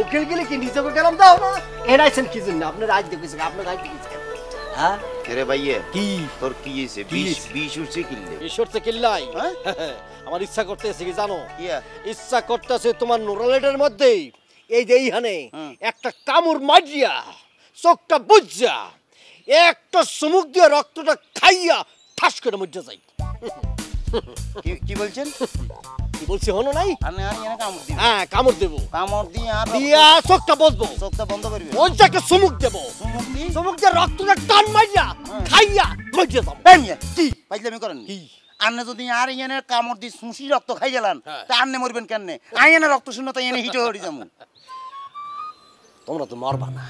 উকিল গেলে কি নিজেকে গেলাম দাও না এনাইছেন কি জন্য আপনার রাজ দেখেছে আপনার রাজ দেখেছে হ্যাঁ আরে ভাইয়া কি তোর কি হইছে 20 উঠছে কিনলে ঈশ্বরতে কিল্লাই আমার ইচ্ছা করতেছে কি জানো কি ইচ্ছা করতেছে তোমার নুরালেটের মধ্যে এই যে এইখানে একটা কামড় মারিয়া চোখটা বুঝা একটা চুমুক দিয়ে রক্তটা খাইয়া ঠাস করে মজ্জা যাই কি বলছেন কি বলছি হনো নাই আমি এনে কামড় দিব হ্যাঁ কামড় দেবো কামড় দিয়ে আর দিয়া চোখটা বসবো চোখটা বন্ধ করবি ওইটা একটা চুমুক দেবো চুমুক দিয়ে রক্তটা টান মারিয়া খাইয়া মজ্জা যাবো কি পাইলামি করেন কি আন্নে যদি আর এনে কামড় দি সুসি রক্ত খাই গেলান তা আন্নে মরবেন কেননে আইনে রক্ত শূন্য তাই এনে হিটে হড়ি যামু তোমরা তো মরবা না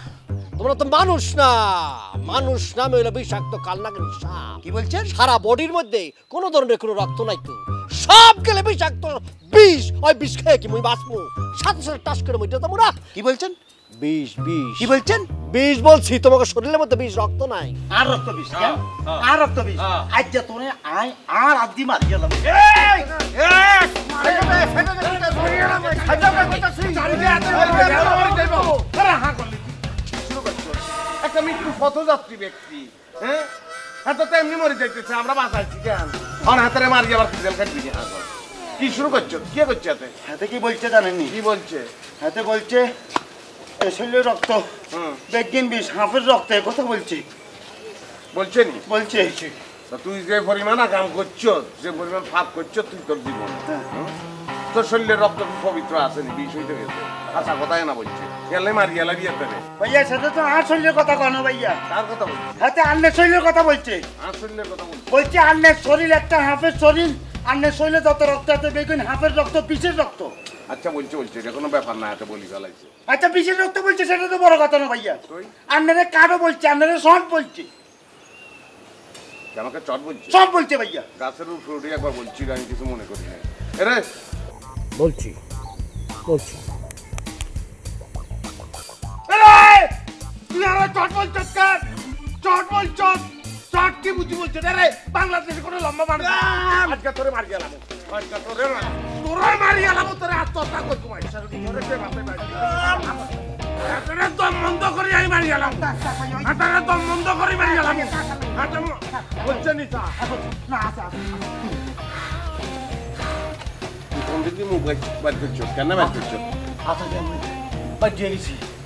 তোমরা তো মানুষ না মানুষ নামে হইলো বিষাক্ত কালনাগিনী সাপ কি বলছেন সারা বডির মধ্যে কোনো ধরনের কোনো রক্ত নাই তো সব গেলে বিষাক্ত বিষ ওই বিষ খেয়ে কি মুই বাঁচবো সাথে সাথে টাস করে মইটা যাবো না কি বলছেন বিষ বিষ কি বলছেন বিষ বলছি তোমাকে শরীরের মধ্যে বিষ রক্ত নাই আর রক্ত বিষ আর রক্ত বিষ আজ্জা তোরে আই আর আদি মারি গেলাম একটা মৃত্যু পথযাত্রী ব্যক্তি হ্যাঁ হ্যাঁ তো এমনি মরে যাইতেছে আমরা বাঁচাইছি কেন আর হাতের মারি আবার জেল কাটবি কি শুরু করছো কি করছে হাতে হাতে কি বলছে জানেননি কি বলছে হাতে বলছে শরীরের রক্ত বেগিন বিষ হাফের রক্তে কথা বলছে বলছে নি বলছে তুই যে পরিমাণ কাম করছো যে পরিমাণ ফাঁক করছো তুই তোর জীবন তোর শরীরের রক্ত পবিত্র আসেনি বিষ হইতে গেছে আশা কথাই না বলছে গেলে মারি গেলে বিয়ে দেবে ভাইয়া সেটা তো আর শরীরের কথা কনো ভাইয়া তার কথা বলছে হাতে আন্নের শরীরের কথা বলছে আর শরীরের কথা বলছে বলছে আন্নের শরীর একটা হাফের শরীর আন্নের শরীরে যত রক্ত আছে বেগুন হাফের রক্ত পিসের রক্ত আচ্ছা বলছে এটা কোনো ব্যাপার না এত বলি ফেলাইছে আচ্ছা পিসের রক্ত বলছে সেটা তো বড় কথা না ভাইয়া আন্নারে কারো বলছে আন্নারে শর্ট বলছে আমাকে চট বলছে সব বলছে ভাইয়া গাছের উপরে একবার বলছি আমি কিছু মনে করি না এরে বলছি বলছি তুই আর চট বলছিস কার চট বলছিস চট কি বুঝি বলছিস রে বাংলাদেশে কোনো লম্বা মানুষ আজকে তোরে মারি গেলাম আজকে তোরে মারি গেলাম তোরে আত্মহত্যা করতে মারি তোরে কে বাপে মারি তোরে দম বন্ধ করে আমি মারি গেলাম তোরে দম বন্ধ করে মারি গেলাম বলছে নিতা না আচ্ছা কোন দিকে মুখ বাদ করছো কেন বাদ করছো আচ্ছা বাদ দিয়ে গেছি